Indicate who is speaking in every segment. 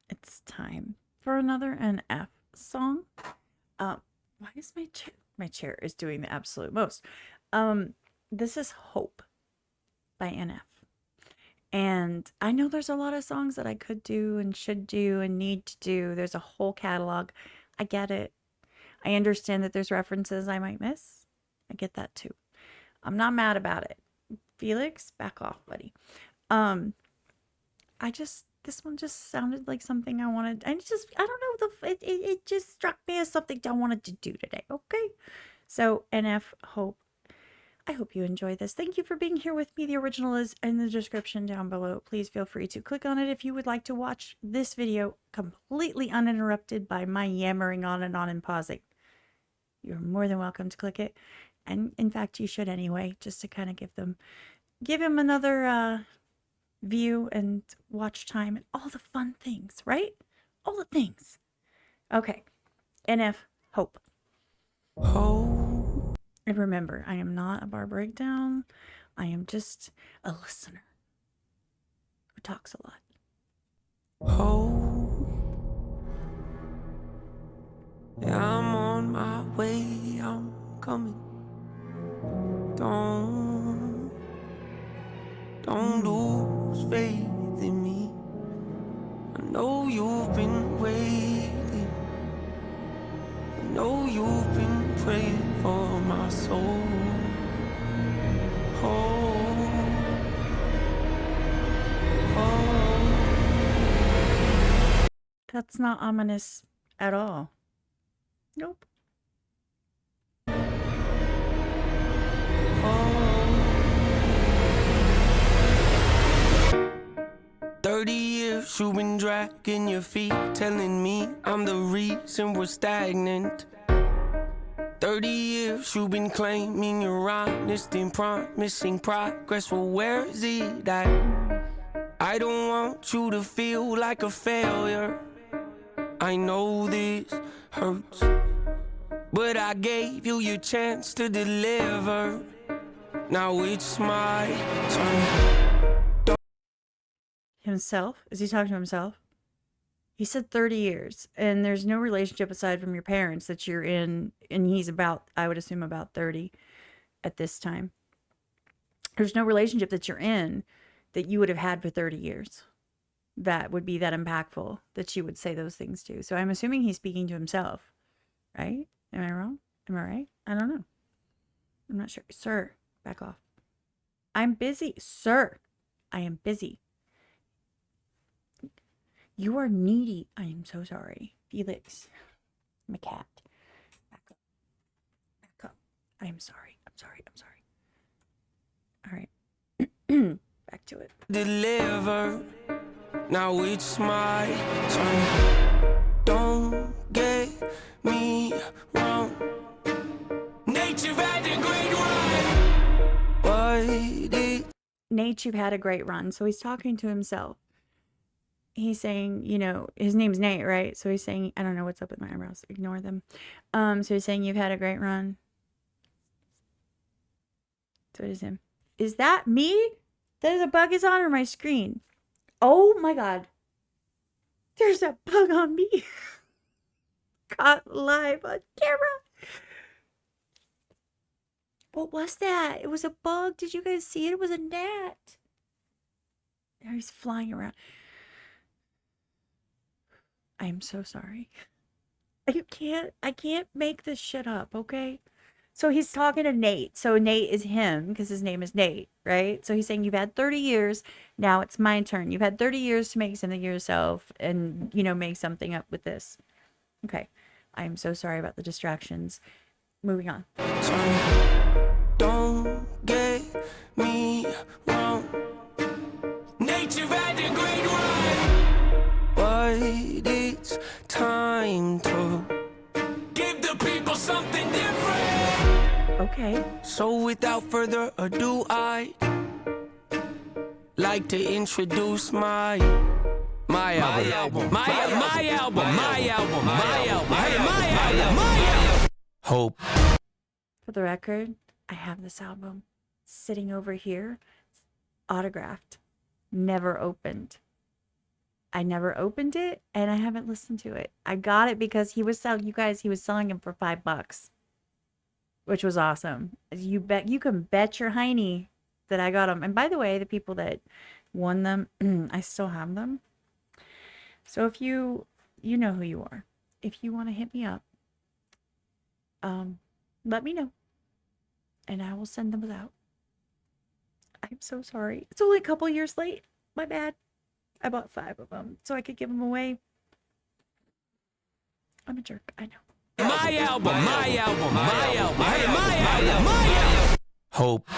Speaker 1: it's time for another NF song. Why is my chair is doing the absolute most. This is Hope by NF. And I know there's a lot of songs that I could do and should do and need to do. There's a whole catalog. I get it. I understand that there's references I might miss. I get that too. I'm not mad about it. Felix, back off, buddy. This one just sounded like something I wanted. I don't know, it just struck me as something I wanted to do today. Okay. So NF Hope. I hope you enjoy this. Thank you for being here with me. The original is in the description down below. Please feel free to click on it if you would like to watch this video completely uninterrupted by my yammering on and pausing. You're more than welcome to click it. And in fact, you should anyway, just to kind of give him another view and watch time and all the fun things, right? All the things. Okay. NF Hope.
Speaker 2: Hope.
Speaker 1: And remember, I am not a bar breakdown. I am just a listener who talks a lot.
Speaker 2: Hope. Yeah, I'm on my way, I'm coming. Don't lose faith in me. I know you've been waiting. I know you've been praying for my soul.
Speaker 1: That's not ominous at all. Nope.
Speaker 2: 30 years you've been dragging your feet, telling me I'm the reason we're stagnant. 30 years you've been claiming you're honest and promising progress. Well, where is it at? I don't want you to feel like a failure. I know this hurts, but I gave you your chance to deliver. Now it's my turn.
Speaker 1: Himself? Is he talking to himself? He said 30 years, and there's no relationship aside from your parents that you're in, and he's about, I would assume, about 30 at this time. There's no relationship that you're in that you would have had for 30 years that would be that impactful that you would say those things to. So I'm assuming he's speaking to himself, right? Am I wrong? Am I right? I don't know. I'm not sure. Sir, back off. I'm busy. Sir, I am busy. You are needy. I am so sorry. Felix, my cat. Back up. Back up. I am sorry. I'm sorry. I'm sorry. All right. Back to it.
Speaker 2: Deliver. Now it's my turn. Don't get me wrong. Nature had a great run. But
Speaker 1: Nate, you've had a great run. So he's talking to himself. He's saying, you know, his name's Nate, right? So he's saying, I don't know what's up with my eyebrows. Ignore them. So he's saying, you've had a great run. So it is him. Is that me? There's a bug is on or my screen? Oh my God. There's a bug on me. Caught live on camera. What was that? It was a bug. Did you guys see it? It was a gnat. Now he's flying around. I am so sorry. I can't make this shit up, okay? So he's talking to Nate. So Nate is him because his name is Nate, right? So he's saying, you've had 30 years. Now it's my turn. You've had 30 years to make something yourself and, you know, make something up with this. Okay. I'm so sorry about the distractions. Moving on.
Speaker 2: Don't get me wrong. Nature had a great run. But it's time to give the people something different.
Speaker 1: Okay.
Speaker 2: So without further ado, I'd like to introduce my album. Hope.
Speaker 1: For the record, I have this album sitting over here, autographed, never opened. I never opened it and I haven't listened to it. I got it because he was selling, you guys, he was selling them for $5, which was awesome. You can bet your hiney that I got them. And by the way, the people that won them, I still have them. So if you know who you are. If you want to hit me up, let me know and I will send them out. I'm so sorry. It's only a couple years late. My bad. I bought 5 of them so I could give them away. I'm a jerk. I know.
Speaker 2: My album, my album, my album, hey, my album, my album. Hope.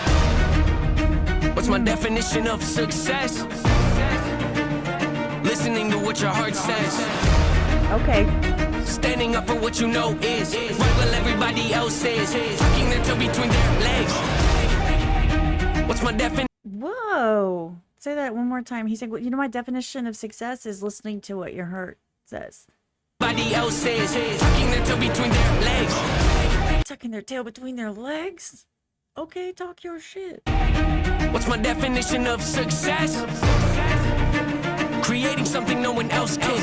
Speaker 2: What's my definition of success? Listening to what your heart says.
Speaker 1: Okay.
Speaker 2: Standing up for what you know is right while everybody else is. Tucking their tail between their legs. What's my definition?
Speaker 1: Whoa. Say that one more time. He said, well, you know, my definition of success is listening to what your heart says.
Speaker 2: Everybody else says tucking their tail between their legs.
Speaker 1: Tucking their tail between their legs? Okay, talk your shit.
Speaker 2: What's my definition of success? Creating something no one else can.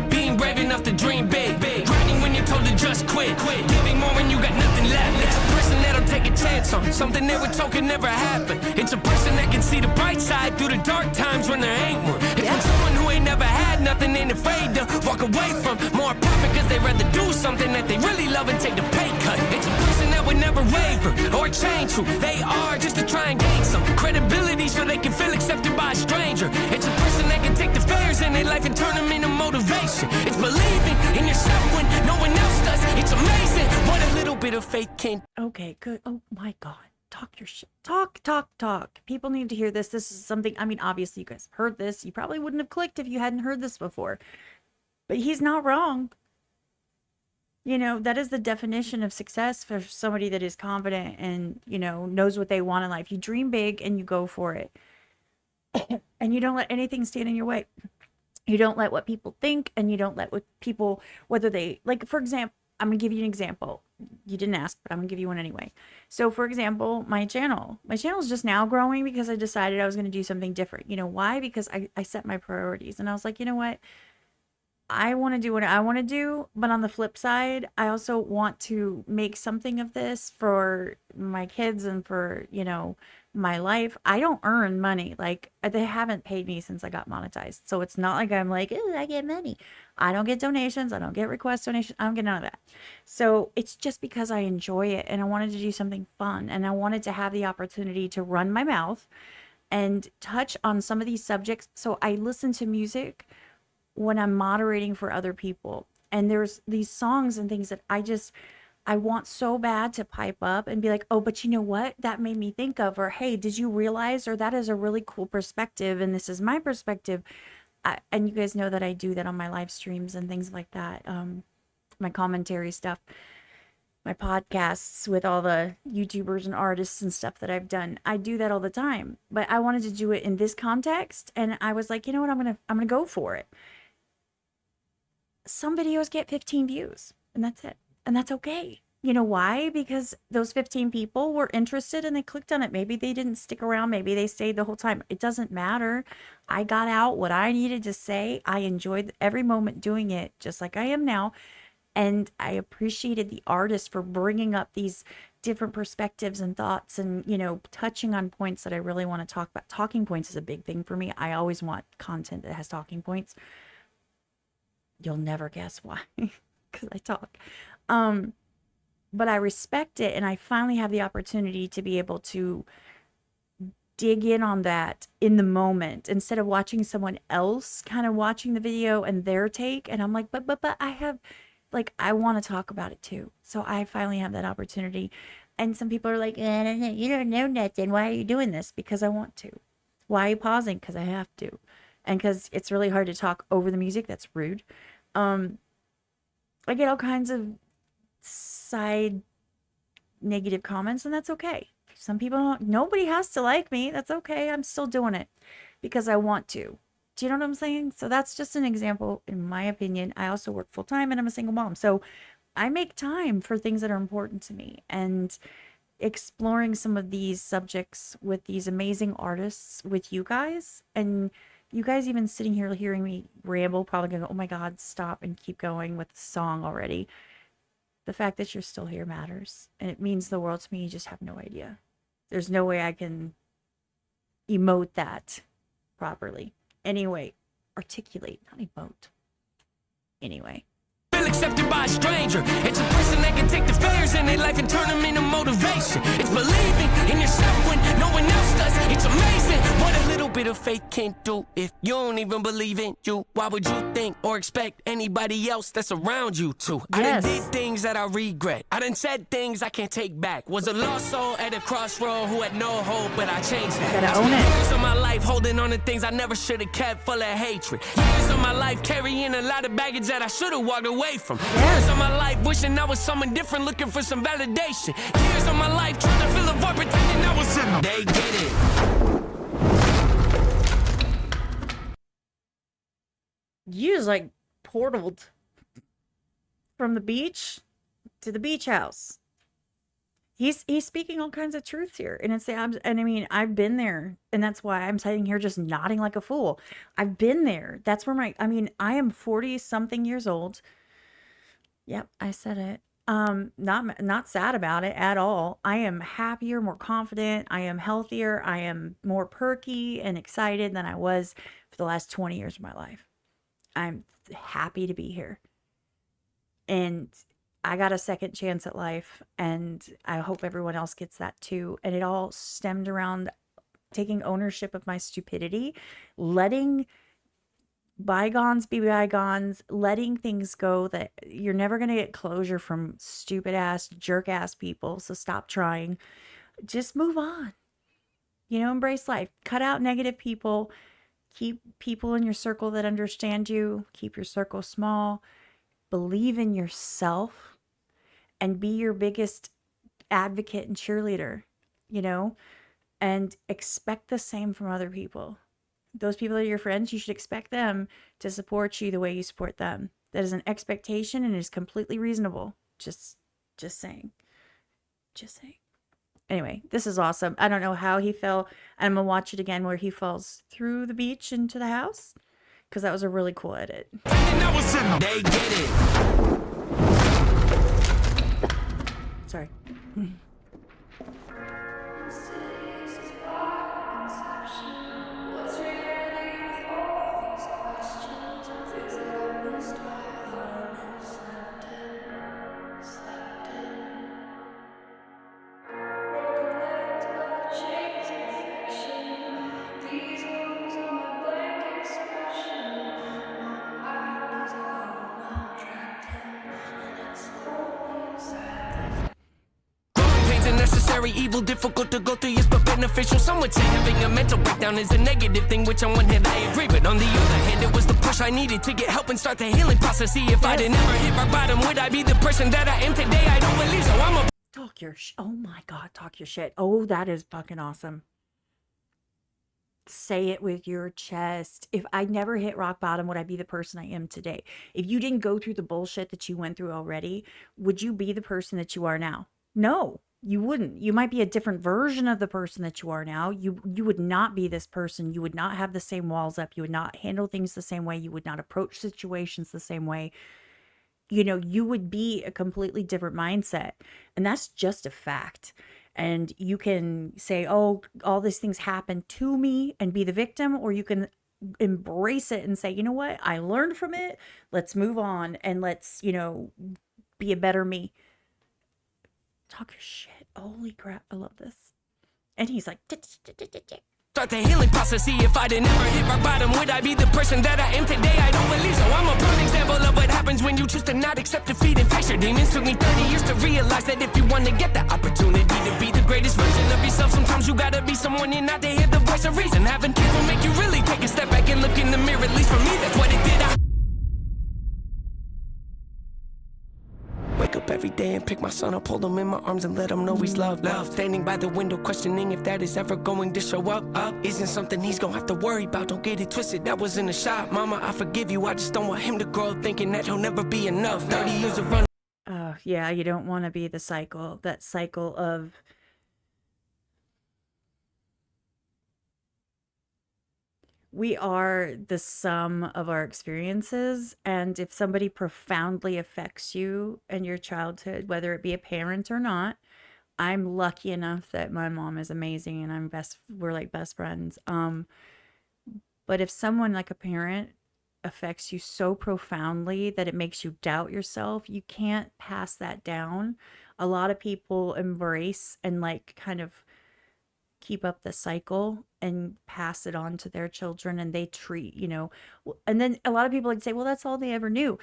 Speaker 2: Being brave enough to dream big. Grinding when you're told to just quit. Giving more when you got nothing left. It's a person that'll take a chance on something they were told could never happen. It's a person that can see the bright side through the dark times when there ain't one. It's when someone who ain't never had nothing ain't afraid to walk away from more profit because they'd rather do something that they really love and take the pay cut. It's a person that would never waver or change who they are just to try and gain some credibility so they can feel accepted by a stranger. It's a person that can take the failures in their life and turn them into motivation. It's believing in yourself when no one else does. It's amazing what a little bit of faith can.
Speaker 1: Okay, good. Oh my God. Talk your shit. Talk, talk, talk. People need to hear this. This is something, I mean, obviously you guys heard this. You probably wouldn't have clicked if you hadn't heard this before. But he's not wrong. You know, that is the definition of success for somebody that is confident and, you know, knows what they want in life. You dream big and you go for it. And you don't let anything stand in your way. You don't let what people think, and you don't let what people, whether they, like, for example, I'm going to give you an example. You didn't ask, but I'm going to give you one anyway. So, for example, my channel is just now growing because I decided I was going to do something different. You know why? Because I set my priorities, and I was like, you know what? I want to do what I want to do, but on the flip side, I also want to make something of this for my kids and for, you know, my life. I don't earn money. Like, they haven't paid me since I got monetized. So it's not like I'm like, ooh, I get money. I don't get donations. I don't get request donations. I don't get none of that. So it's just because I enjoy it and I wanted to do something fun, and I wanted to have the opportunity to run my mouth and touch on some of these subjects. So I listen to music when I'm moderating for other people. And there's these songs and things that I want so bad to pipe up and be like, oh, but you know what? That made me think of, or, hey, did you realize, or that is a really cool perspective. And this is my perspective. And you guys know that I do that on my live streams and things like that. My commentary stuff, my podcasts with all the YouTubers and artists and stuff that I've done. I do that all the time, but I wanted to do it in this context. And I was like, you know what? I'm going to go for it. Some videos get 15 views and that's it. And that's okay. You know why? Because those 15 people were interested and they clicked on it. Maybe they didn't stick around. Maybe they stayed the whole time. It doesn't matter. I got out what I needed to say. I enjoyed every moment doing it, just like I am now. And I appreciated the artist for bringing up these different perspectives and thoughts and, you know, touching on points that I really want to talk about. Talking points is a big thing for me. I always want content that has talking points. You'll never guess why, because I talk. But I respect it, and I finally have the opportunity to be able to dig in on that in the moment instead of watching someone else kind of watching the video and their take. And I'm like, but I have, like, I want to talk about it too. So I finally have that opportunity. And some people are like, you don't know nothing. Why are you doing this? Because I want to. Why are you pausing? Because I have to. And because it's really hard to talk over the music. That's rude. I get all kinds of side negative comments, and that's okay. Some people don't, nobody has to like me. That's okay. I'm still doing it because I want to. Do you know what I'm saying? So that's just an example, in my opinion. I also work full time and I'm a single mom. So I make time for things that are important to me, and exploring some of these subjects with these amazing artists with you guys, and You guys even sitting here hearing me ramble, probably gonna go, oh my God, stop and keep going with the song already. The fact that you're still here matters. And it means the world to me. You just have no idea. There's no way I can emote that properly. Anyway, articulate, not emote. Anyway.
Speaker 2: Feel accepted by a stranger. It's a person that can take the fears in their life and turn them into motivation. It's believing in yourself when no one else does. It's amazing what a little bit of faith can do. If you don't even believe in you, why would you think or expect anybody else that's around you to? I done did things that I regret. I done said things I can't take back. Was a lost soul at a crossroad who had no hope, but I changed that. I spent years of my life holding on to things I never should have kept, full of hatred. Years of my life carrying a lot of baggage that I should have walked away from. Years of my life wishing I was someone different, looking for some validation. Years of my life trying to fill a void, pretending I was in them. They get it.
Speaker 1: You just like portaled from the beach to the beach house. He's speaking all kinds of truths here, and and I mean, I've been there, and that's why I'm sitting here just nodding like a fool. I've been there. That's where I am 40 something years old. Yep, I said it. Not sad about it at all. I am happier, more confident. I am healthier. I am more perky and excited than I was for the last 20 years of my life. I'm happy to be here. And I got a second chance at life, and I hope everyone else gets that too. And it all stemmed around taking ownership of my stupidity, letting bygones be bygones, letting things go that you're never going to get closure from stupid ass, jerk ass people. So stop trying. Just move on. Embrace life. Cut out negative people. Keep people in your circle that understand you. Keep your circle small. Believe in yourself and be your biggest advocate and cheerleader, and expect the same from other people. Those people that are your friends, you should expect them to support you the way you support them. That is an expectation and is completely reasonable. Just saying. Anyway, this is awesome. I don't know how he fell. I'm going to watch it again where he falls through the beach into the house, because that was a really cool edit.
Speaker 2: They get it.
Speaker 1: Sorry.
Speaker 2: Necessary evil, difficult to go through, yes, but beneficial. Some would say having a mental breakdown is a negative thing, which on one hand I agree, but on the other hand it was the push I needed to get help and start the healing process. See, if I'd never hit rock bottom, would I be the person that I am today? I don't believe so. I'm a
Speaker 1: talk your oh my God, talk your shit. Oh, that is fucking awesome. Say it with your chest. If I never hit rock bottom, would I be the person I am today? If you didn't go through the bullshit that you went through already, would you be the person that you are now? No. You wouldn't. You might be a different version of the person that you are now. You would not be this person. You would not have the same walls up. You would not handle things the same way. You would not approach situations the same way. You would be a completely different mindset. And that's just a fact. And you can say, oh, all these things happen to me and be the victim, or you can embrace it and say, you know what? I learned from it. Let's move on and let's, be a better me. Talk your shit. Holy crap. I love this. And he's like,
Speaker 2: start the healing process. See, if I did never hit rock bottom, would I be the person that I am today? I don't believe so. I'm a prime example of what happens when you choose to not accept defeat and face your demons. Took me 30 years to realize that if you want to get the opportunity to be the greatest version of yourself, sometimes you gotta be someone you're not to hear the voice of reason. Having kids will make you really take a step back and look in the mirror. At least for me, that's what it did. Wake up every day and pick my son up, hold him in my arms and let him know he's loved. Standing by the window questioning if that is ever going to show up. Isn't something he's gonna have to worry about, don't get it twisted, that was in a shot. Mama, I forgive you, I just don't want him to grow up thinking that he'll never be enough. 30 years of running.
Speaker 1: Oh, yeah, you don't want to be that cycle of we are the sum of our experiences. And if somebody profoundly affects you and your childhood, whether it be a parent or not, I'm lucky enough that my mom is amazing and we're like best friends. But if someone like a parent affects you so profoundly that it makes you doubt yourself, you can't pass that down. A lot of people embrace and like kind of keep up the cycle and pass it on to their children, and they treat, and then a lot of people like say, well, that's all they ever knew.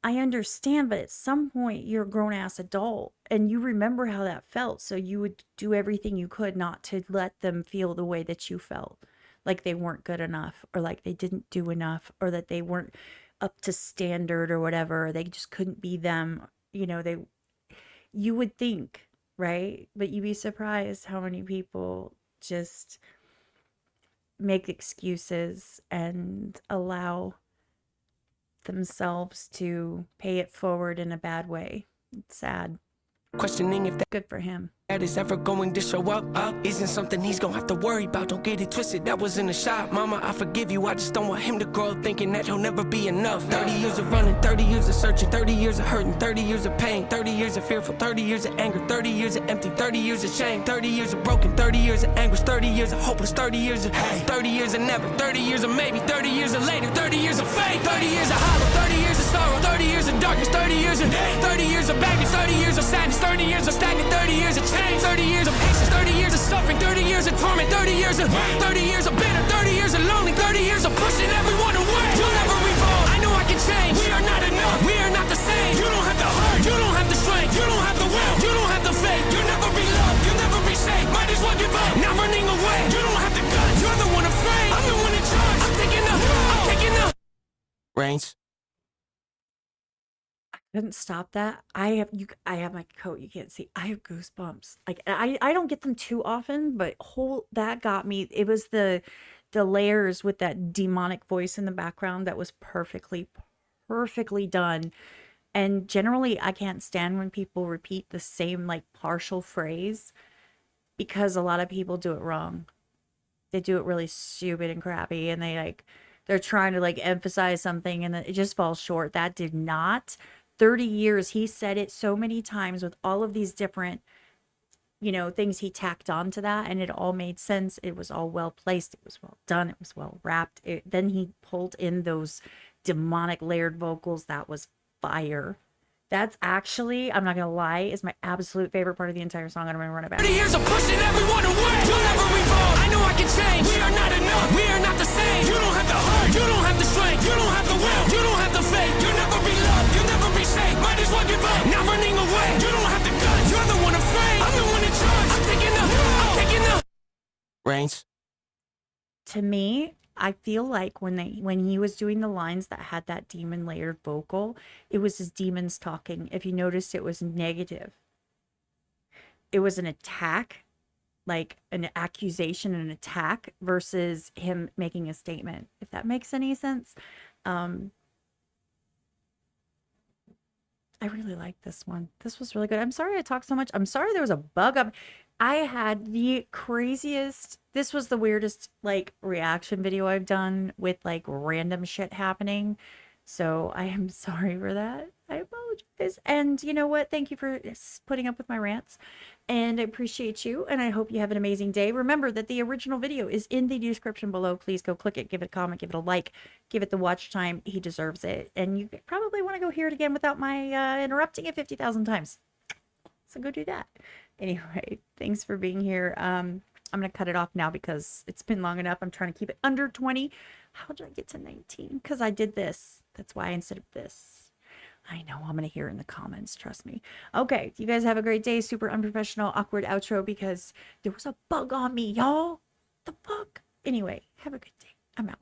Speaker 1: I understand, but at some point you're a grown ass adult and you remember how that felt. So you would do everything you could not to let them feel the way that you felt, like they weren't good enough, or like they didn't do enough, or that they weren't up to standard or whatever. Or they just couldn't be them. You would think, right? But you'd be surprised how many people just make excuses and allow themselves to pay it forward in a bad way. It's sad.
Speaker 2: Questioning if
Speaker 1: Good for him.
Speaker 2: that is ever going to show up isn't something he's gonna have to worry about. Don't get it twisted, that was in the shop. Mama, I forgive you, I just don't want him to grow up thinking that he'll never be enough. 30 years of running, 30 years of searching, 30 years of hurting, 30 years of pain, 30 years of fearful, 30 years of anger, 30 years of empty, 30 years of shame, 30 years of broken, 30 years of anguish, 30 years of hopeless, 30 years of hey, 30 years of never, 30 years of maybe, 30 years of later, 30 years of faith, 30 years of hollow, 30 years of sorrow, 30 years of darkness, 30 years of 30 years of baggage, 30 years of sadness, 30 years of stagnant, 30 years of change, 30 years of patience, 30 years of suffering, 30 years of torment, 30 years of 30 years of bitter, 30 years of lonely, 30 years of pushing everyone away. You'll never revolve. I know I can change. We are not enough. We are not the same. You don't have the heart. You don't have the strength. You don't have the will. You don't have the faith. You'll never be loved. You'll never be safe. Might as well give up. Not running away. You don't have the guts. You're the one afraid. I'm the one in charge. I'm taking the reins.
Speaker 1: Couldn't stop that. I have my coat, you can't see. I have goosebumps. Like I don't get them too often, but that got me. It was the layers with that demonic voice in the background that was perfectly done. And generally I can't stand when people repeat the same like partial phrase, because a lot of people do it wrong. They do it really stupid and crappy, and they're trying to like emphasize something and then it just falls short. That did not. 30 years, he said it so many times with all of these different, things he tacked on to that, and it all made sense. It was all well placed. It was well done. It was well wrapped. Then he pulled in those demonic layered vocals. That was fire. That's actually, I'm not going to lie, is my absolute favorite part of the entire song. I'm going to run it back.
Speaker 2: 30 years of pushing everyone away. You'll never revolve. I know I can change. We are not enough. We are not the same. You don't have the heart. You don't have the strength. You don't have the will. You don't have the faith. You'll never be loved. You'll never be safe. Might as well give up. Not running away. You don't have the guts. You're the one afraid. I'm the one in charge. I'm taking the reins.
Speaker 1: To me, I feel like when he was doing the lines that had that demon layered vocal, it was his demons talking. If you noticed, it was negative. It was an attack, like an accusation, an attack, versus him making a statement, if that makes any sense. I really like this one. This was really good. I'm sorry I talked so much. I'm sorry there was a bug up. I had the craziest, this was the weirdest like reaction video I've done with like random shit happening. So I am sorry for that. I apologize. And you know what? Thank you for putting up with my rants. And I appreciate you. And I hope you have an amazing day. Remember that the original video is in the description below. Please go click it, give it a comment, give it a like, give it the watch time. He deserves it. And you probably want to go hear it again without my interrupting it 50,000 times. So go do that. Anyway, thanks for being here. I'm going to cut it off now because it's been long enough. I'm trying to keep it under 20. How did I get to 19? Because I did this. That's why instead of this. I know, I'm going to hear it in the comments. Trust me. Okay, you guys have a great day. Super unprofessional, awkward outro because there was a bug on me, y'all. The bug. Anyway, have a good day. I'm out.